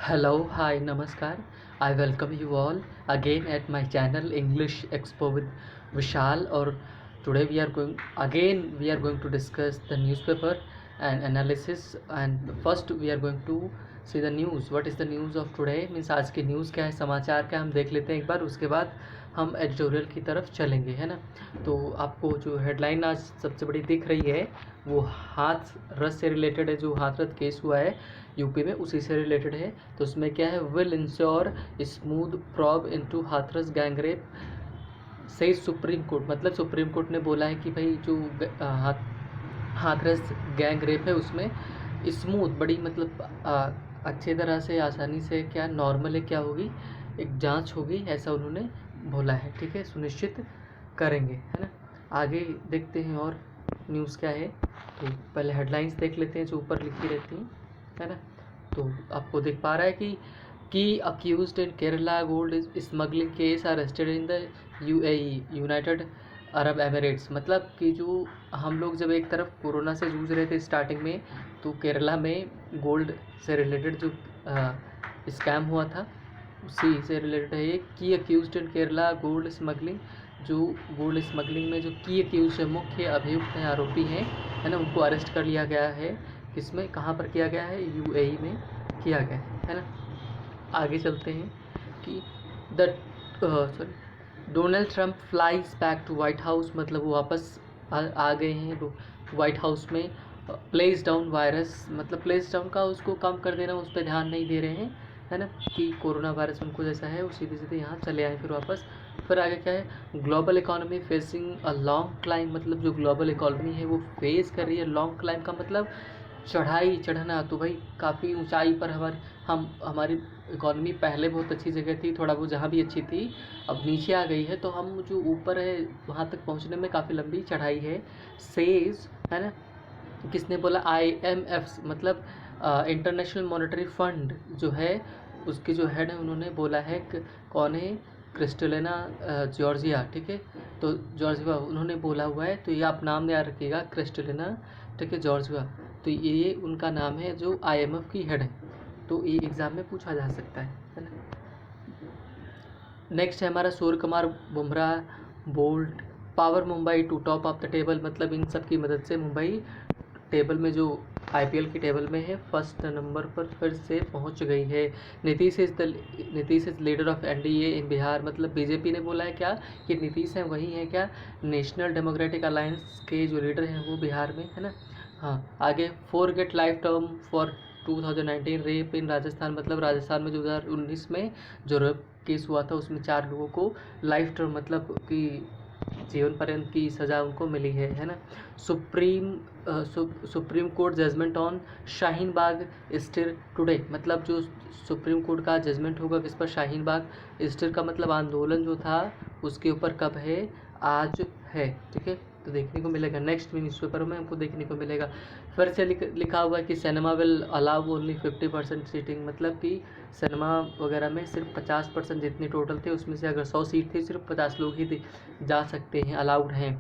Hello, hi, Namaskar. I welcome you all again at my channel English Expo with Vishal. Or today we are going to discuss the newspaper and analysis. And first we are going to see the news. What is the news of today? Means आज की news क्या है, समाचार क्या, हम देख लेते हैं एक बार. उसके बाद हम एडिटोरियल की तरफ चलेंगे, है ना. तो आपको जो हेडलाइन आज सबसे बड़ी दिख रही है वो हाथरस से रिलेटेड है. जो हाथरस केस हुआ है यूपी में, उसी से रिलेटेड है. तो उसमें क्या है, will ensure smooth probe into Hathras gangrape से सुप्रीम कोर्ट. मतलब सुप्रीम कोर्ट ने बोला है कि भाई जो हाथरस गैंग रेप है उसमें स्मूथ बड़ी मतलब अच्छी तरह से आसानी से क्या नॉर्मल है क्या होगी, एक जांच होगी, ऐसा उन्होंने बोला है. ठीक है, सुनिश्चित करेंगे, है ना. आगे देखते हैं और न्यूज़ क्या है. तो पहले हेडलाइंस देख लेते हैं जो ऊपर लिखी रहती हैं, है ना. तो आपको दिख पा रहा है कि accused in Kerala gold smuggling case arrested in the UAE United Arab Emirates. मतलब कि जो हम लोग जब एक तरफ कोरोना से जूझ रहे थे स्टार्टिंग में, तो केरला में गोल्ड से रिलेटेड जो स्कैम हुआ था उसी से रिलेटेड है ये. की अक्यूज्ड इन केरला गोल्ड स्मगलिंग, जो गोल्ड स्मगलिंग में जो की अक्यूज है, मुख्य अभियुक्त हैं, आरोपी हैं, है ना, उनको अरेस्ट कर लिया गया है. किसमें, कहाँ पर किया गया है, यूएई में किया गया है ना. आगे चलते हैं कि Donald Trump flies back to White House. मतलब वो वापस आ गए हैं वाइट हाउस में. प्लेस डाउन वायरस, मतलब प्लेस डाउन का उसको कम कर देना, उस पर ध्यान नहीं दे रहे हैं, है ना, कि कोरोना वायरस उनको जैसा है वो सीधे सीधे यहाँ चले आए फिर वापस. फिर आगे क्या है, global economy facing a long climb. मतलब जो ग्लोबल इकोनॉमी है वो फेस कर रही है लॉन्ग क्लाइंब का मतलब चढ़ना. तो भाई काफ़ी ऊंचाई पर हमारी इकॉनमी पहले बहुत अच्छी जगह थी, थोड़ा वो जहाँ भी अच्छी थी अब नीचे आ गई है. तो हम जो ऊपर है वहाँ तक पहुँचने में काफ़ी लंबी चढ़ाई है. सेज, है ना, किसने बोला, IMF मतलब इंटरनेशनल मॉनेटरी फंड जो है उसके जो हेड है उन्होंने बोला है. कौन है, क्रिस्टलिना जॉर्जिया. ठीक है, तो जॉर्जिया उन्होंने बोला हुआ है. तो ये आप नाम याद रखिएगा, क्रिस्टलिना, ठीक है, जॉर्जिया. तो ये उनका नाम है जो IMF की हेड है. तो ये एग्ज़ाम में पूछा जा सकता है ना. नेक्स्ट है हमारा Surya Kumar Bumrah Boult power Mumbai to top of the table. मतलब इन सब की मदद से मुंबई टेबल में जो IPL की टेबल में है फर्स्ट नंबर पर फिर से पहुंच गई है. Nitish is leader of NDA इन बिहार. मतलब बीजेपी ने बोला है क्या कि नीतीश हैं वही हैं क्या, नेशनल डेमोक्रेटिक अलायंस के जो लीडर हैं वो बिहार में, है ना. हाँ, आगे get life term for 2019 rape in Rajasthan. मतलब राजस्थान में 2019 में जो रेप केस हुआ था उसमें 4 लोगों को लाइफ टर्म मतलब कि जीवन पर्यंत की सज़ा उनको मिली है ना. Supreme court judgement on Shaheen Bagh stir today. मतलब जो सुप्रीम कोर्ट का जजमेंट होगा किस पर, शाहीन बाग स्टिर का मतलब आंदोलन जो था उसके ऊपर कब है, आज है. ठीक है, तो देखने को मिलेगा नेक्स्ट न्यूज़पेपर में हमको देखने को मिलेगा. फिर से लिखा हुआ है कि cinema will allow only 50% seating. मतलब कि सिनेमा वगैरह में सिर्फ 50% जितने टोटल थे उसमें से अगर 100 सीट थी सिर्फ 50 लोग ही जा सकते हैं, अलाउड हैं.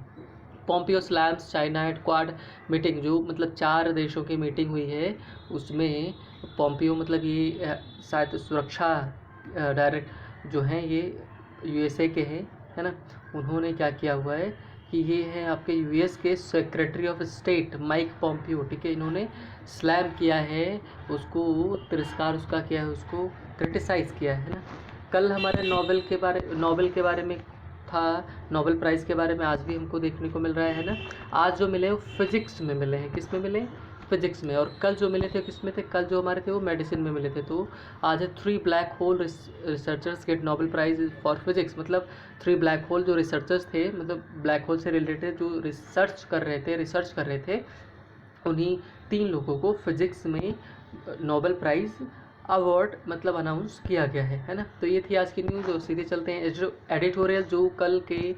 Pompeo slams China head quad meeting. जो मतलब 4 देशों की मीटिंग हुई है उसमें पोम्पियो मतलब ये शायद सुरक्षा डायरेक्ट जो हैं ये USA के हैं, है ना. उन्होंने क्या किया हुआ है कि ये है आपके US के secretary of state Mike Pompeo. ठीक है, इन्होंने स्लैम किया है उसको, तिरस्कार उसका किया है, उसको क्रिटिसाइज़ किया है ना. कल हमारे नोबेल के बारे में था, नोबेल प्राइज़ के बारे में आज भी हमको देखने को मिल रहा है ना. आज जो मिले वो फिजिक्स में मिले हैं. किस में मिले, फिजिक्स में. और कल जो मिले थे किस में थे, कल जो हमारे थे वो मेडिसिन में मिले थे. तो आज है 3 black hole researchers gate Nobel prize for physics. मतलब 3 ब्लैक होल जो रिसर्चर्स थे, मतलब ब्लैक होल से रिलेटेड जो रिसर्च कर रहे थे उन्हीं 3 लोगों को फिजिक्स में नोबेल प्राइज़ अवार्ड मतलब अनाउंस किया गया है ना. तो ये थी आज की न्यूज़. और सीधे चलते हैं एडिटोरियल. जो कल के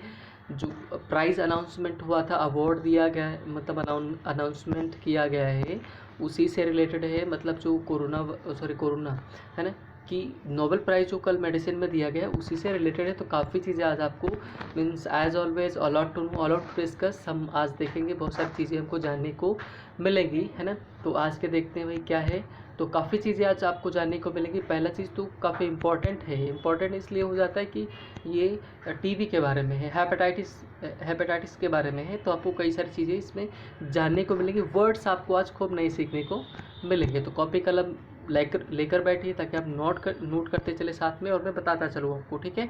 जो प्राइज़ अनाउंसमेंट हुआ था, अवार्ड दिया गया है, मतलब अनाउंसमेंट किया गया है, उसी से रिलेटेड है. मतलब जो कोरोना है ना, कि नोबेल प्राइज़ जो कल मेडिसिन में दिया गया उसी से रिलेटेड है. तो काफ़ी चीज़ें आज आपको means as always a lot to discuss. हम आज देखेंगे बहुत सारी चीज़ें हमको जानने को मिलेगी, है ना. तो आज के देखते हैं भाई क्या है. तो काफ़ी चीज़ें आज आपको जानने को मिलेंगी। पहला चीज़ तो काफ़ी इम्पोर्टेंट है, इम्पोर्टेंट इसलिए हो जाता है कि ये टीबी के बारे में है, हेपेटाइटिस के बारे में है, तो आपको कई सारी चीज़ें इसमें जानने को मिलेंगी। वर्ड्स आपको आज खूब नए सीखने को मिलेंगे। तो कॉपी कलम लेकर बैठिए ताकि आप नोट करते चले साथ में, और मैं बताता चलूँ आपको, ठीक है।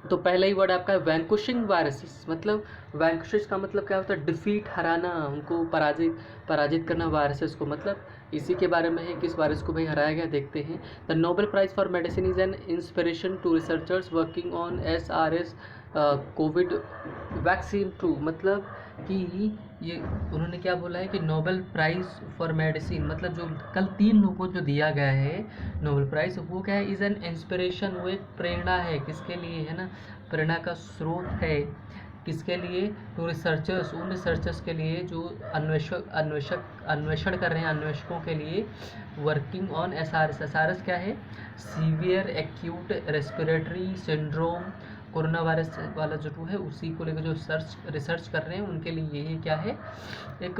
तो पहला ही वर्ड आपका है वैंकुशिंग वायरसेस। मतलब वैंकुशिश का मतलब क्या होता है? डिफीट, हराना, उनको पराजित करना वायरसेस को। मतलब इसी के बारे में है, किस वायरस को भाई हराया गया, देखते हैं। The Nobel prize for medicine is an inspiration to researchers working on SRS covid vaccine 2। मतलब कि ये उन्होंने क्या बोला है कि नोबेल प्राइज़ फॉर मेडिसिन, मतलब जो कल 3 लोगों को जो दिया गया है नोबेल प्राइज़, वो क्या है? इज़ एन इंस्पिरेशन, वो एक प्रेरणा है। किसके लिए है ना? प्रेरणा का स्रोत है। किसके लिए? टू रिसर्चर्स, उन रिसर्चर्स के लिए जो अन्वेषण कर रहे हैं, अन्वेषकों के लिए। वर्किंग ऑन SRS क्या है? Severe acute respiratory syndrome, corona virus वाला जो है उसी को लेकर जो रिसर्च कर रहे हैं, उनके लिए ये क्या है? एक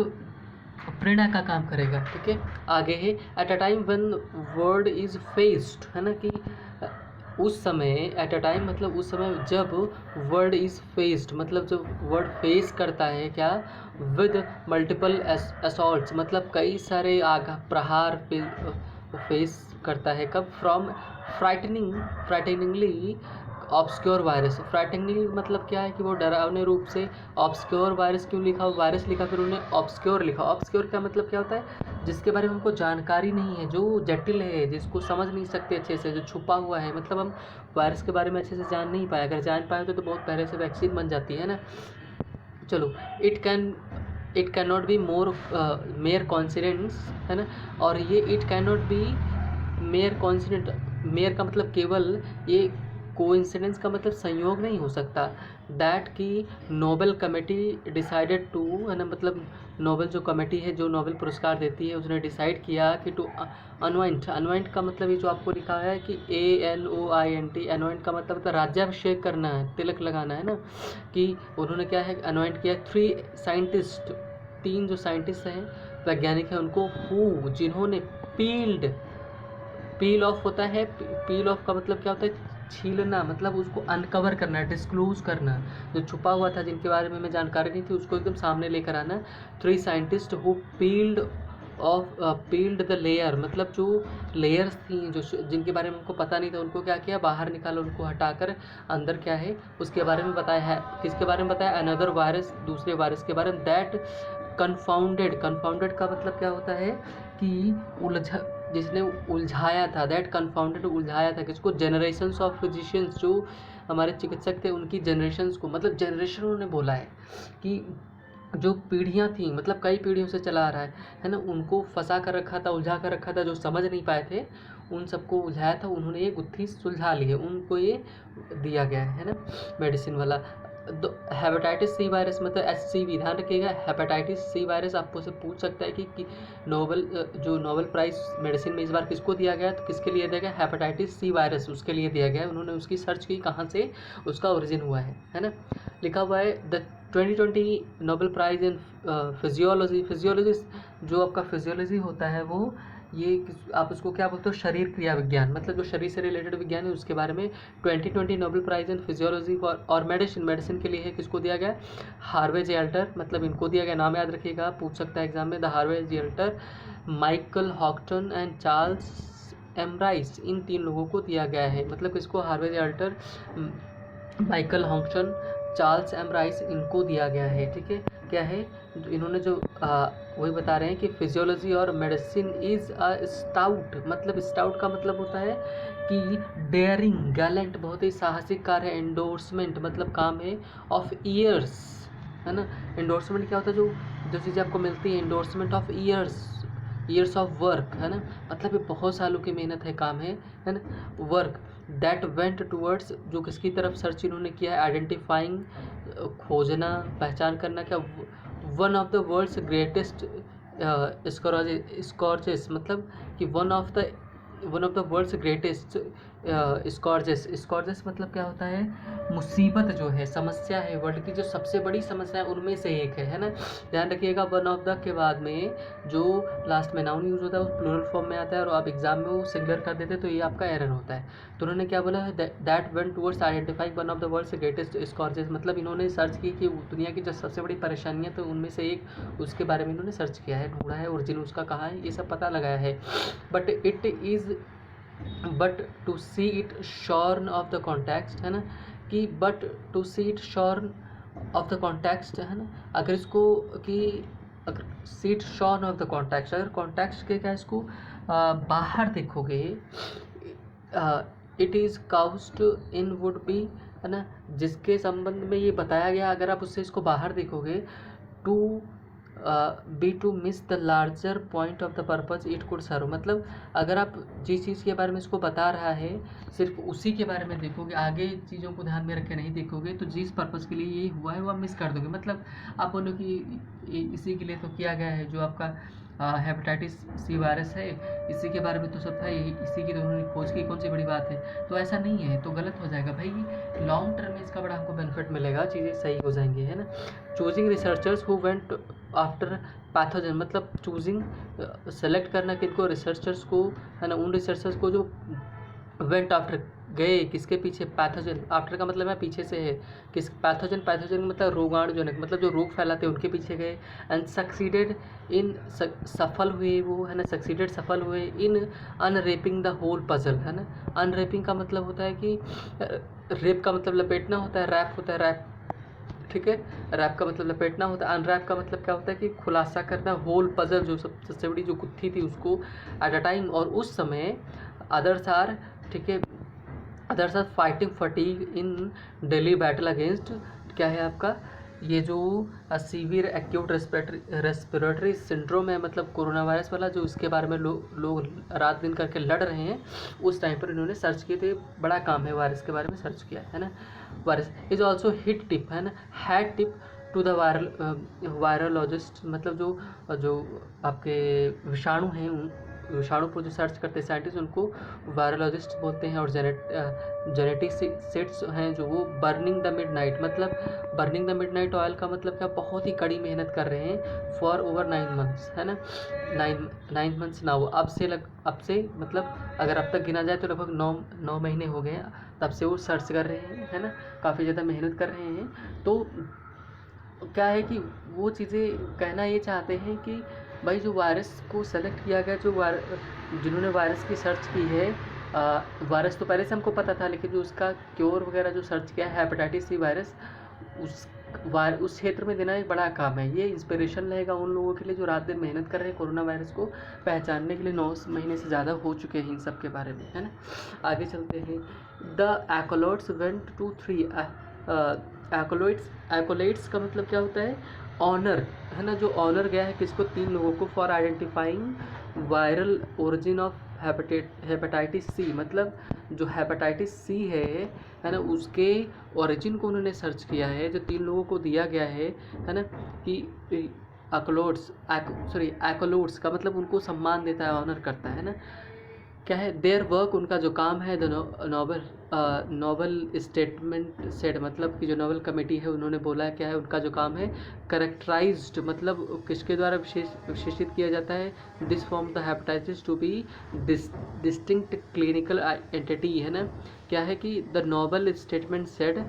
प्रेरणा का काम करेगा, ठीक है। आगे है at a time when world is faced, है ना, कि उस समय, एट अ टाइम मतलब उस समय जब वर्ल्ड इज फेस्ड, मतलब जब वर्ल्ड फेस करता है क्या? विद मल्टीपल असॉल्ट्स, मतलब कई सारे प्रहार फेस करता है। कब? From frighteningly obscure virus. Frighteningly मतलब क्या है कि वो डरावने रूप से। ऑब्सक्योर वायरस क्यों लिखा? वायरस लिखा, फिर उन्होंने ऑब्सक्योर लिखा। ऑब्सक्योर का मतलब क्या होता है? जिसके बारे में हमको जानकारी नहीं है, जो जटिल है, जिसको समझ नहीं सकते अच्छे से, जो छुपा हुआ है। मतलब हम वायरस के बारे में अच्छे से जान नहीं पाए। अगर जान पाए तो बहुत पहले से वैक्सीन बन जाती है ना। चलो, it can not be mayor coincidence, है ना। और ये it can not be mayor coincident, mayor का मतलब केवल, ये कोइंसिडेंस का मतलब संयोग नहीं हो सकता। दैट की नोबेल कमेटी डिसाइडेड टू, है ना, मतलब नोबेल जो कमेटी है जो नोबेल पुरस्कार देती है, उसने डिसाइड किया कि टू अनवाइंट का मतलब ये जो आपको लिखा है कि ANOINT, अनवाइंट का मतलब राज्याभिषेक करना है, तिलक लगाना है ना। कि उन्होंने क्या है? अनवाइंट किया 3 साइंटिस्ट, 3 जो साइंटिस्ट हैं, वैज्ञानिक हैं, उनको हु, जिन्होंने पील ऑफ होता है। पील ऑफ का मतलब क्या होता है? छीलना, मतलब उसको अनकवर करना, डिस्क्लोज करना, जो छुपा हुआ था, जिनके बारे में हमें जानकारी नहीं थी, उसको एकदम सामने लेकर आना। 3 scientist who peeled the layer, मतलब जो लेयर्स थी, जो जिनके बारे में उनको पता नहीं था, उनको क्या किया? बाहर निकाला, उनको हटाकर अंदर क्या है उसके बारे में बताया है। किसके बारे में बताया? अनदर वायरस, दूसरे वायरस के बारे में। दैट कन्फाउंडेड का मतलब क्या होता है? कि जिसने उलझाया था। दैट कन्फाउंडेड, उलझाया था किसको? जनरेशन्स ऑफ फिजिशियंस, जो हमारे चिकित्सक थे, उनकी जनरेशन्स को, मतलब जनरेशन उन्होंने बोला है कि जो पीढ़ियाँ थी, मतलब कई पीढ़ियों से चला आ रहा है ना, उनको फंसा कर रखा था, उलझा कर रखा था, जो समझ नहीं पाए थे, उन सबको उलझाया था। उन्होंने ये गुत्थी सुलझा ली है, उनको ये दिया गया है ना, मेडिसिन वाला। हेपेटाइटिस सी वायरस, मतलब HCV, ध्यान रखिएगा। हेपेटाइटिस सी वायरस आपको से पूछ सकता है कि जो नोबेल प्राइज़ मेडिसिन में इस बार किसको दिया गया? तो किसके लिए दिया गया? हेपेटाइटिस सी वायरस, उसके लिए दिया गया है। उन्होंने उसकी सर्च की कहाँ से उसका ओरिजिन हुआ है ना। लिखा हुआ है the 2020 Nobel prize in physiology. जो आपका फिजियोलॉजी होता है वो ये आप उसको क्या बोलते हो? शरीर क्रिया विज्ञान, मतलब जो शरीर से रिलेटेड विज्ञान है उसके बारे में 2020 नोबेल प्राइज़ इन फिजियोलॉजी और मेडिसिन के लिए है। किसको दिया गया? हार्वे जे अल्टर, मतलब इनको दिया गया। नाम याद रखिएगा, पूछ सकता है एग्जाम में। The Harvey J Alter, Michael Houghton and Charles M Rice, इन 3 लोगों को दिया गया है। मतलब किसको? Harvey J Alter, Michael Houghton, Charles M Rice, इनको दिया गया है, ठीक है। क्या है? इन्होंने जो वही बता रहे हैं कि फिजियोलॉजी और मेडिसिन इज़ अ स्टाउट, मतलब स्टाउट का मतलब होता है कि डेयरिंग, गैलेंट, बहुत ही साहसिक कार्य है। एंडोर्समेंट मतलब काम है ऑफ ईयर्स, है ना। एंडोर्समेंट क्या होता है? जो चीज़ें आपको मिलती है, endorsement of years of work, है ना। मतलब ये बहुत सालों की मेहनत है, काम है ना। वर्क दैट वेंट टूवर्ड्स, जो किसकी तरफ सर्च इन्होंने किया है? आइडेंटिफाइंग, खोजना, पहचान करना। क्या? One of the world's greatest scourges, मतलब कि one of the world's greatest scourges. Scourges मतलब क्या होता है, मुसीबत जो है, समस्या है, वर्ल्ड की जो सबसे बड़ी समस्या है उनमें से एक है ना। ध्यान रखिएगा, वन ऑफ द के बाद में जो लास्ट में नाउन यूज होता है वो प्लूरल फॉर्म में आता है और आप एग्जाम में वो सिंगुलर कर देते तो ये आपका एरर होता है। तो उन्होंने क्या बोला है, that went towards identifying one of the world's greatest scourges, मतलब इन्होंने सर्च की कि दुनिया की जो सबसे बड़ी परेशानियाँ तो उनमें से एक, उसके बारे में इन्होंने सर्च किया है, ढूंढा है, ओरिजिन उसका कहाँ है, ये सब पता लगाया है। But to see it shorn of the context, है ना, कि but to see it shorn of the context, है ना, अगर इसको कि अगर see it shorn of the context, अगर कॉन्टेक्स्ट के क्या इसको बाहर देखोगे, it is caused in would be, है ना, जिसके संबंध में ये बताया गया, अगर आप उससे इसको बाहर देखोगे, to be to miss the larger point of the purpose it could serve, मतलब अगर आप जिस चीज़ के बारे में इसको बता रहा है सिर्फ उसी के बारे में देखोगे, आगे चीज़ों को ध्यान में रख के नहीं देखोगे, तो जिस पर्पज़ के लिए ये हुआ है वो आप मिस कर दोगे। मतलब आप बोलो कि इसी के लिए तो किया गया है, जो आपका हेपेटाइटिस सी वायरस है, इसी के बारे में तो सब था, यही इसी की तो उन्होंने खोज की, कौन सी बड़ी बात है। तो ऐसा नहीं है, तो गलत हो जाएगा भाई, लॉन्ग टर्म में इसका बड़ा आपको बेनिफिट मिलेगा, चीज़ें सही हो जाएंगी, है ना। Choosing researchers who went after pathogen, मतलब चूजिंग सेलेक्ट करना किनको, रिसर्चर्स को, है ना, उन रिसर्चर्स को जो वेंट आफ्टर गए, किसके पीछे, पैथोजन, आफ्टर का मतलब है पीछे से है, किस पैथोजन, पैथोजन मतलब रोगाणुजनक, मतलब जो रोग फैलाते हैं उनके पीछे गए, एंड सक्सीडेड इन, सफल हुए वो, है ना, सक्सीडेड सफल हुए इन अनरेपिंग द होल पजल, है ना। अनरेपिंग का मतलब होता है कि रेप का मतलब लपेटना होता है, रैप होता है, रैप, ठीक है, रैप का मतलब लपेटना होता है, अनरैप का मतलब क्या होता है कि खुलासा करना, होल पजल जो सबसे बड़ी जो गुत्थी थी उसको, एट अ टाइम, और उस समय, अदर्स आर, ठीक है, others are fighting fatigue in daily battle against, क्या है आपका ये जो सीवियर एक्यूट रेस्पिरेटरी सिंड्रोम है, मतलब कोरोना वायरस वाला, जो इसके बारे में लोग रात दिन करके लड़ रहे हैं, उस टाइम पर इन्होंने सर्च किए थे, बड़ा काम है, वायरस के बारे में सर्च किया है ना। Virus is also hat tip, है ना, hat tip to the virologist, मतलब जो आपके विषाणु हैं, विषाणु पर जो सर्च करते हैं साइंटिस्ट, उनको वायरोलॉजिस्ट बोलते हैं, और जेनेटिक्स हैं जो वो बर्निंग द मिडनाइट, मतलब बर्निंग द मिडनाइट ऑयल का मतलब क्या, बहुत ही कड़ी मेहनत कर रहे हैं फॉर ओवर 9 मंथ्स, है ना, 9 मंथ्स ना, वो अब से मतलब अगर अब तक गिना जाए तो लगभग 9 महीने हो गए हैं, तब से वो सर्च कर रहे हैं, है ना, काफ़ी ज़्यादा मेहनत कर रहे हैं। तो क्या है कि वो चीज़ें कहना ये चाहते हैं कि भाई जो वायरस को सेलेक्ट किया गया, जिन्होंने वायरस की सर्च की है, वायरस तो पहले से हमको पता था, लेकिन जो उसका क्योर वगैरह जो सर्च किया है, हेपेटाइटिस सी वायरस, उस क्षेत्र में देना एक बड़ा काम है। ये इंस्पिरेशन रहेगा उन लोगों के लिए जो रात दिन मेहनत कर रहे हैं कोरोना वायरस को पहचानने के लिए, 9 महीने से ज़्यादा हो चुके हैं इन सब के बारे में, है ना। आगे चलते हैं, द एक्लोट्स वेंट टू 3 एक्लोइट्स का मतलब क्या होता है, ऑनर, है ना, जो ऑनर गया है किसको, 3 लोगों को, for identifying viral origin of hepatitis C, मतलब जो हेपेटाइटिस सी है ना, उसके ओरिजिन को उन्होंने सर्च किया है, जो 3 लोगों को दिया गया है ना, कि एक्लोट्स का मतलब उनको सम्मान देता है, ऑनर करता है ना, क्या है, देयर वर्क, उनका जो काम है, द नोबल स्टेटमेंट सेड, मतलब कि जो नोबल कमेटी है उन्होंने बोला क्या है, उनका जो काम है, करेक्टराइज्ड, मतलब किसके द्वारा विशेषित किया जाता है, this form the hepatitis to be distinct clinical entity, है ना, क्या है कि the noble statement said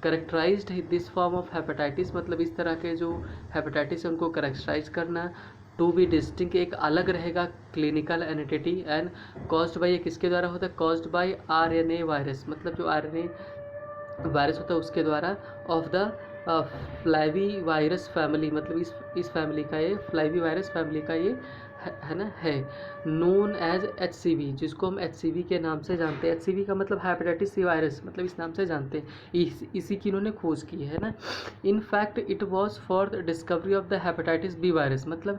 characterized this form of hepatitis, मतलब इस तरह के जो हेपेटाइटिस है उनको करेक्टराइज करना, टू बी डिस्टिंक्ट, एक अलग रहेगा clinical entity, and caused by, ये किसके द्वारा होता है, कॉज्ड बाय RNA वायरस, मतलब जो RNA वायरस होता है उसके द्वारा, ऑफ द फ्लावी वायरस फैमिली, मतलब इस फैमिली का, ये फ्लावी वायरस फैमिली का ये है ना, है नोन एज HCV, जिसको हम HCV के नाम से जानते हैं। HCV का मतलब हेपेटाइटिस सी वायरस, मतलब इस नाम से जानते हैं, इसी की इन्होंने खोज की है ना। In fact it was for the discovery of the hepatitis B virus, मतलब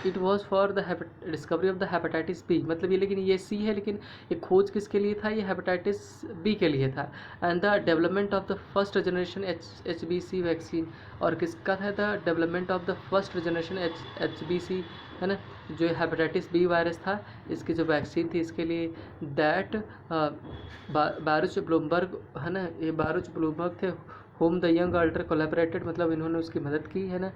it was for the discovery of the hepatitis B, मतलब ये, लेकिन ये सी है, लेकिन ये खोज किसके लिए था, ये हेपेटाइटिस बी के लिए था, and the development of the first generation HBC vaccine, और किसका था, the development of the first generation HBC, है ना, जो हेपेटाइटिस बी वायरस था इसकी जो वैक्सीन थी इसके लिए दैट बारुच ब्लूमबर्ग है ना, ये बारुच ब्लूमबर्ग थे home the young alter collaborated, मतलब इन्होंने उसकी मदद की है ना,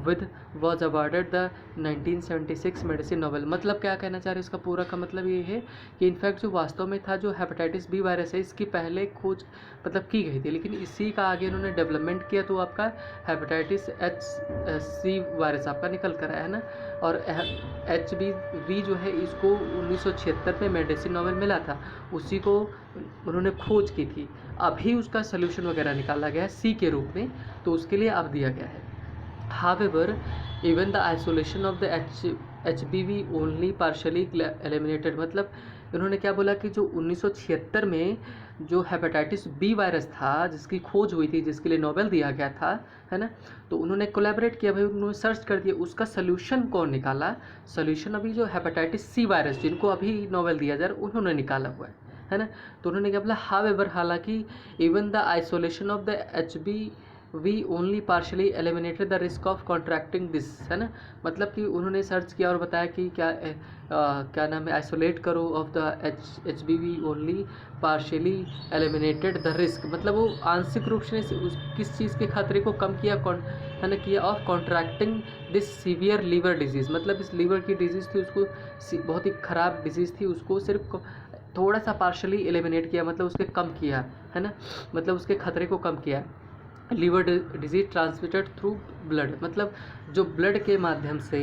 with was awarded the 1976 medicine Nobel. मतलब क्या कहना चाह रहे हैं, इसका पूरा का मतलब ये है कि इनफैक्ट जो वास्तव में था जो हेपेटाइटिस बी वायरस है इसकी पहले खोज मतलब की गई थी, लेकिन इसी का आगे इन्होंने डेवलपमेंट किया तो आपका हेपेटाइटिस एच सी वायरस आपका निकल कर आया है ना। और HBV जो है इसको 1976 में मेडिसिन नोबेल मिला था, उसी को उन्होंने खोज की थी। अभी उसका सोल्यूशन वगैरह निकाला गया है सी के रूप में, तो उसके लिए अब दिया गया है। However even the isolation of the HBV only partially eliminated, मतलब इन्होंने क्या बोला कि जो 1976 में जो हेपेटाइटिस बी वायरस था जिसकी खोज हुई थी, जिसके लिए नोबेल दिया गया था है ना, तो उन्होंने कोलैबोरेट किया भाई, उन्होंने सर्च कर दिया उसका सोल्यूशन कौन निकाला। सोल्यूशन अभी जो हेपेटाइटिस सी वायरस जिनको अभी नोबेल दिया जा रहा है उन्होंने निकाला हुआ है ना। तो उन्होंने क्या बोला, हावेवर हालांकि even the isolation of the HBV only partially eliminated the risk of contracting this, है ना। मतलब कि उन्होंने सर्च किया और बताया कि क्या नाम है, आइसोलेट करो of the HBV only partially eliminated the risk, मतलब वो आंशिक रूप से किस चीज़ के खतरे को कम किया है ना, किया of contracting this severe liver disease, मतलब इस लीवर की डिजीज़ थी उसको बहुत ही ख़राब डिजीज़ थी, उसको सिर्फ थोड़ा सा पार्शली एलिमिनेट किया, मतलब उसके कम किया है ना, मतलब उसके खतरे को कम किया। Liver disease transmitted through blood, मतलब जो ब्लड के माध्यम से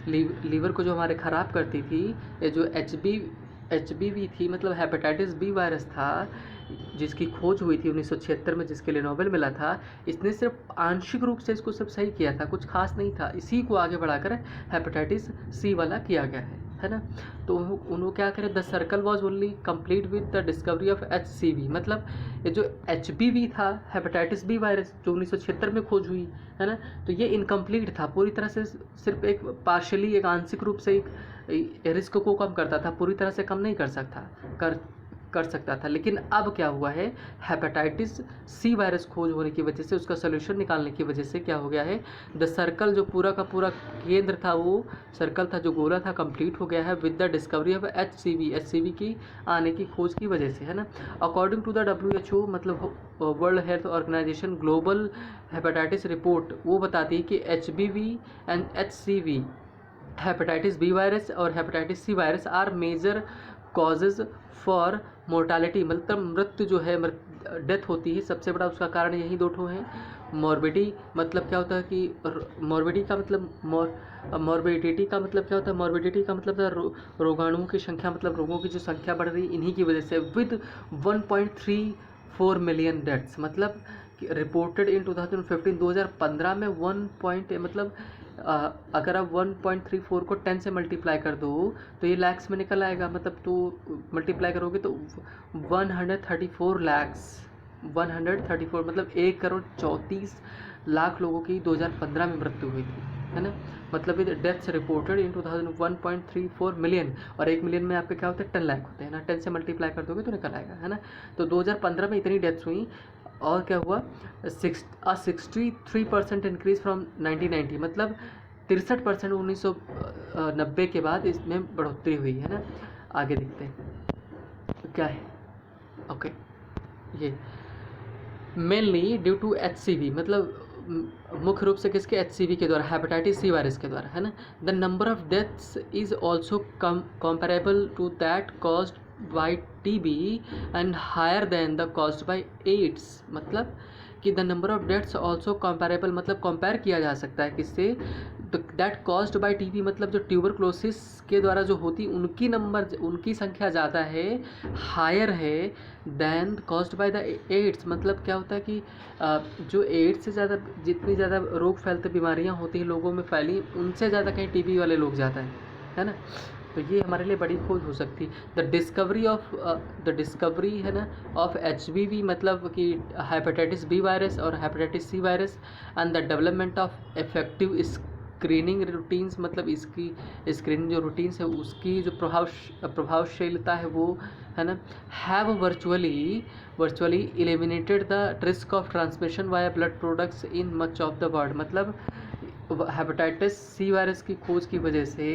लीवर को जो हमारे ख़राब करती थी, ये जो HBV थी, मतलब हेपेटाइटिस बी वायरस था जिसकी खोज हुई थी 1976 में, जिसके लिए नोबेल मिला था, इसने सिर्फ आंशिक रूप से इसको सिर्फ सही किया था, कुछ खास नहीं था। इसी को आगे बढ़ाकर हेपेटाइटिस सी वाला किया गया है ना। तो उन्होंने क्या करें, the circle was only complete with the discovery of HCV, मतलब ये जो HBV था हेपेटाइटिस बी वायरस जो 1976 में खोज हुई है ना, तो ये इनकम्प्लीट था, पूरी तरह से सिर्फ एक पार्शली एक आंशिक रूप से एक रिस्क को कम करता था, पूरी तरह से कम नहीं कर सकता था। लेकिन अब क्या हुआ है, हेपेटाइटिस सी वायरस खोज होने की वजह से, उसका सोल्यूशन निकालने की वजह से क्या हो गया है, द सर्कल जो पूरा का पूरा केंद्र था, वो सर्कल था जो गोला था, कंप्लीट हो गया है with the discovery of HCV की आने की खोज की वजह से, है ना। अकॉर्डिंग टू द WHO, मतलब world health organisation, global hepatitis report वो बताती है कि HBV and HCV, hepatitis B virus और hepatitis C virus are major causes for mortality, मतलब मृत्यु जो है, डेथ होती है, सबसे बड़ा उसका कारण यही दो ठो हैं। मॉर्बिडी, मतलब क्या होता है कि मॉर्बिडी का मतलब मॉर्बिडिटी का मतलब क्या होता है, मॉर्बिडिटी का मतलब रोगाणुओं की संख्या, मतलब रोगों की जो संख्या बढ़ रही इन्हीं की वजह से, विद 1.34 मिलियन डेथ्स, मतलब रिपोर्टेड इन 2015 में 1 मतलब अगर आप 1.34 को 10 से मल्टीप्लाई कर दो तो ये लैक्स में निकल आएगा, मतलब तो मल्टीप्लाई करोगे तो 134 लैक्स, 134 मतलब 1,34,00,000 लोगों की 2015 में मृत्यु हुई थी, है ना। मतलब ये डेथ्स रिपोर्टेड इन 1.34 मिलियन, और 1 मिलियन में आपके क्या होते हैं, 10 लाख होते हैं ना, 10 से मल्टीप्लाई कर दोगे तो निकल आएगा, है ना। तो 2015 में इतनी डेथ्स हुई, और क्या हुआ, 63% इंक्रीज फ्रॉम 1990, मतलब 63% 1990 के बाद इसमें बढ़ोतरी हुई है ना। आगे देखते हैं क्या है। ओके, ये मेनली ड्यू टू HCV, मतलब मुख्य रूप से किसके, HCV के द्वारा, हेपेटाइटिस सी वायरस के द्वारा, है ना। The number of deaths is also comparable to that caused by TB and higher than the caused by AIDS, मतलब कि the number of deaths also comparable, मतलब कंपेयर किया जा सकता है किससे, दैट कॉज्ड बाई TB, मतलब जो ट्यूबरक्लोसिस के द्वारा जो होती उनकी संख्या ज़्यादा है, हायर है than caused by the AIDS, मतलब क्या होता है कि जो AIDS से ज़्यादा, जितनी ज़्यादा रोग फैलते बीमारियां होती हैं लोगों में फैली, उनसे ज़्यादा कहीं TB वाले लोग ज़्यादा हैं, है ना। तो ये हमारे लिए बड़ी खोज हो सकती है। द डिस्कवरी है ना ऑफ HBV, मतलब कि हेपेटाइटिस बी वायरस और hepatitis C virus, and the development of effective screening routines, मतलब इसकी स्क्रीनिंग जो रूटीन्स है उसकी जो प्रभावशीलता है वो, है ना, have virtually eliminated the risk of transmission via blood products in much of the world, मतलब हेपेटाइटिस सी वायरस की खोज की वजह से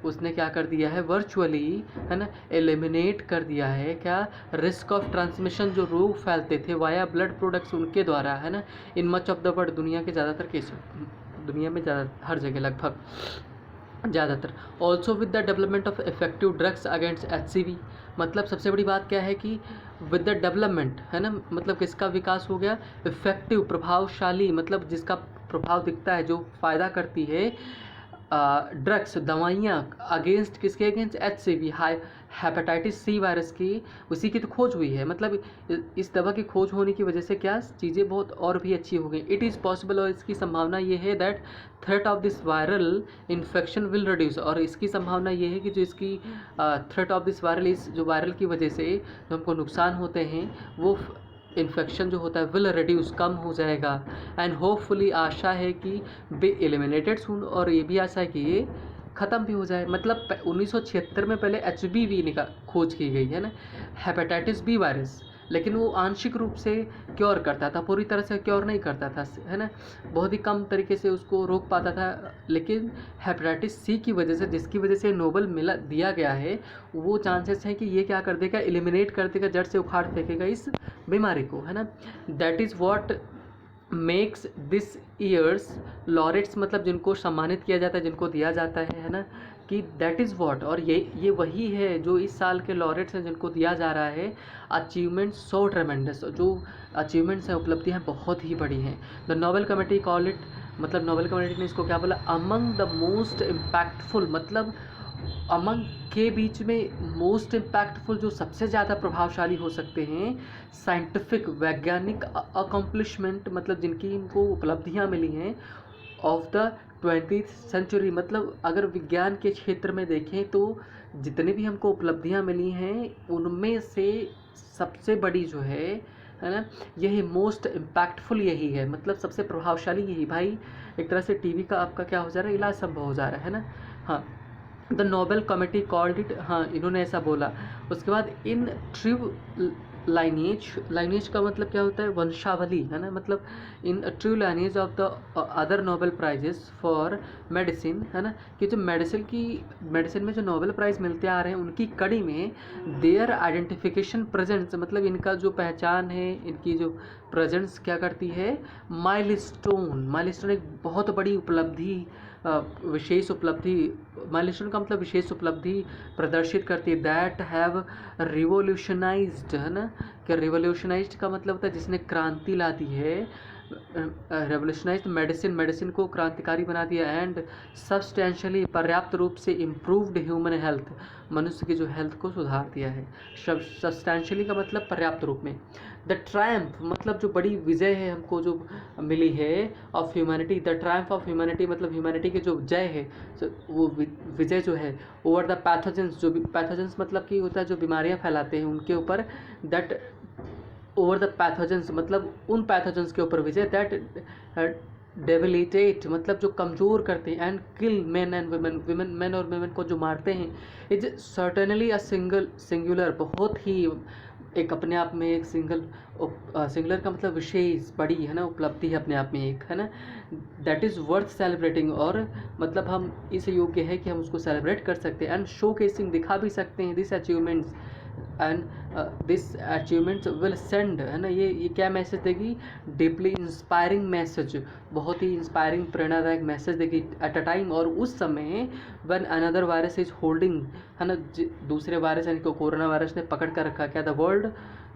उसने क्या कर दिया है, वर्चुअली, है ना, एलिमिनेट कर दिया है क्या, रिस्क ऑफ ट्रांसमिशन, जो रोग फैलते थे वाया ब्लड प्रोडक्ट्स उनके द्वारा, है ना, in much of the world, दुनिया के ज़्यादातर केस, दुनिया में ज़्यादा हर जगह लगभग ज़्यादातर। Also with the development of effective drugs against HCV, मतलब सबसे बड़ी बात क्या है कि विद द डेवलपमेंट, है ना, मतलब किसका विकास हो गया, इफेक्टिव, प्रभावशाली, मतलब जिसका प्रभाव दिखता है, जो फ़ायदा करती है, ड्रग्स, दवाइयाँ, अगेंस्ट किसके, against HCV, hepatitis C virus की, उसी की तो खोज हुई है। मतलब इस दवा की खोज होने की वजह से क्या चीज़ें बहुत और भी अच्छी हो गई। इट इज़ पॉसिबल, और इसकी संभावना ये है that threat of this viral infection will reduce, और इसकी संभावना ये है कि जो इसकी थ्रेट ऑफ दिस वायरल, इस जो वायरल की वजह से जो हमको नुकसान होते हैं वो इन्फेक्शन जो होता है विल रिड्यूस, कम हो जाएगा। एंड होपफुली, आशा है कि बी एलिमिनेटेड सून, और ये भी आशा है कि ये ख़त्म भी हो जाए। मतलब 1976 में पहले HBV खोज की गई, है ना, हेपेटाइटिस बी वायरस, लेकिन वो आंशिक रूप से क्योर करता था, पूरी तरह से क्योर नहीं करता था, है ना, बहुत ही कम तरीके से उसको रोक पाता था। लेकिन हेपेटाइटिस सी की वजह से, जिसकी वजह से नोबेल दिया गया है, वो चांसेस है कि ये क्या कर देगा, एलिमिनेट कर देगा, जड़ से उखाड़ फेंकेगा इस बीमारी को, है ना। That is what makes this years laureates, मतलब जिनको सम्मानित किया जाता है, जिनको दिया जाता है ना, कि दैट इज़ व्हाट, और ये वही है जो इस साल के लॉरेट्स हैं जिनको दिया जा रहा है। अचीवमेंट्स सो ट्रेमेंडस, जो अचीवमेंट्स हैं, उपलब्धियाँ बहुत ही बड़ी हैं। The Nobel committee call it, मतलब नोबेल कमेटी ने इसको क्या बोला, अमंग द मोस्ट इम्पैक्टफुल, मतलब अमंग के बीच में मोस्ट इम्पैक्टफुल, जो सबसे ज़्यादा प्रभावशाली हो सकते हैं, साइंटिफिक, वैज्ञानिक अकम्पलिशमेंट, मतलब जिनकी इनको उपलब्धियाँ मिली हैं, ऑफ द 20th सेंचुरी। मतलब अगर विज्ञान के क्षेत्र में देखें तो जितने भी हमको उपलब्धियाँ मिली हैं उनमें से सबसे बड़ी जो है ना, यही मोस्ट इम्पैक्टफुल यही है, मतलब सबसे प्रभावशाली यही। भाई एक तरह से टीबी का आपका क्या हो जा रहा है, इलाज संभव हो जा रहा है ना। हाँ, the Nobel committee called it, हाँ इन्होंने ऐसा बोला। उसके बाद इन ट्रिव लाइनेज का मतलब क्या होता है, वंशावली, है ना, मतलब in true lineage of the other Nobel prizes for medicine, है ना, कि जो मेडिसिन में जो नोबेल प्राइज़ मिलते आ रहे हैं उनकी कड़ी में देयर आइडेंटिफिकेशन प्रेजेंट्स, मतलब इनका जो पहचान है, इनकी जो प्रेजेंट्स क्या करती है, माइलस्टोन एक बहुत बड़ी उपलब्धि, विशेष उपलब्धि, माइलस्टोन का मतलब विशेष उपलब्धि प्रदर्शित करती है। दैट हैव रिवोल्यूशनाइज्ड, है ना, कि रिवोल्यूशनाइज्ड का मतलब होता है जिसने क्रांति ला दी है, रेवोल्यूशनाइज्ड मेडिसिन को क्रांतिकारी बना दिया, एंड सब्सटेंशियली, पर्याप्त रूप से, इम्प्रूव्ड ह्यूमन हेल्थ, मनुष्य की जो हेल्थ को सुधार दिया है। सब्सटेंशियली का मतलब पर्याप्त रूप में। द ट्रायम्फ, मतलब जो बड़ी विजय है हमको जो मिली है, of humanity, the Triumph of humanity, मतलब ह्यूमैनिटी की जो जय है, वो विजय जो है ओवर द पैथोजेंस, जो पैथोजेंस मतलब कि होता है जो बीमारियां फैलाते हैं उनके ऊपर, दैट ओवर द पैथोजेंस, मतलब उन पैथोजेंस के ऊपर विजय, दैट डेबिलिटेट, मतलब जो कमज़ोर करते हैं, and kill man and women, man और वुमेन को जो मारते हैं, इज सर्टेनली अ सिंगुलर, बहुत ही एक अपने आप में एक सिंगुलर का मतलब विशेष, बड़ी, है ना, उपलब्धि है अपने आप में एक, है ना, दैट इज़ वर्थ सेलिब्रेटिंग, और मतलब हम इस योग्य है कि हम उसको सेलिब्रेट कर सकते हैं, एंड शो केसिंग, दिखा भी सकते हैं this achievements, and this achievements will send, है ना, ये क्या मैसेज देगी, डीपली इंस्पायरिंग मैसेज, बहुत ही इंस्पायरिंग, प्रेरणादायक मैसेज देगी एट अ टाइम, और उस समय when another virus is holding, है ना, दूसरे वायरस यानी कि कोरोना वायरस ने पकड़ कर रखा क्या, द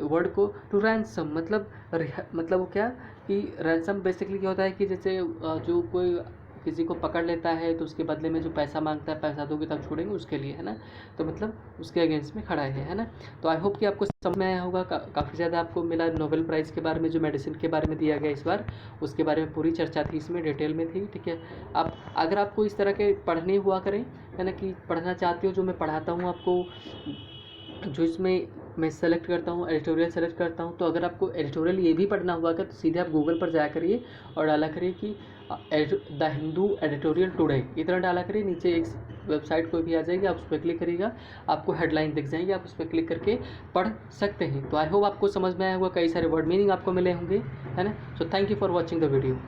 वर्ल्ड को टू रैंसम, मतलब वो क्या कि रैंसम बेसिकली क्या होता है कि जैसे जो कोई किसी को पकड़ लेता है तो उसके बदले में जो पैसा मांगता है, पैसा दोगे तब छोड़ेंगे, उसके लिए, है ना, तो मतलब उसके अगेंस्ट में खड़ा है ना। तो आई होप कि आपको समझ में आया होगा, काफ़ी ज़्यादा आपको मिला नोबेल प्राइज़ के बारे में, जो मेडिसिन के बारे में दिया गया इस बार, उसके बारे में पूरी चर्चा थी, इसमें डिटेल में थी, ठीक है। आप अगर आपको इस तरह के पढ़ने हुआ करें, है ना, कि पढ़ना चाहते हो, जो मैं पढ़ाता हूँ आपको, जो इसमें मैं सेलेक्ट करता हूँ, एडिटोरियल सेलेक्ट करता हूँ, तो अगर आपको एडिटोरियल ये भी पढ़ना हुआ तो सीधे आप गूगल पर जाया करिए और डाला करिए कि द हिंदू एडिटोरियल टुडे, इतना डाला करिए, नीचे एक वेबसाइट कोई भी आ जाएगी, आप उस पर क्लिक करिएगा, आपको हेडलाइन दिख जाएंगे, आप उस पर क्लिक करके पढ़ सकते हैं। तो आई होप आपको समझ में आया होगा, कई सारे वर्ड मीनिंग आपको मिले होंगे, है ना। So thank you for watching the video.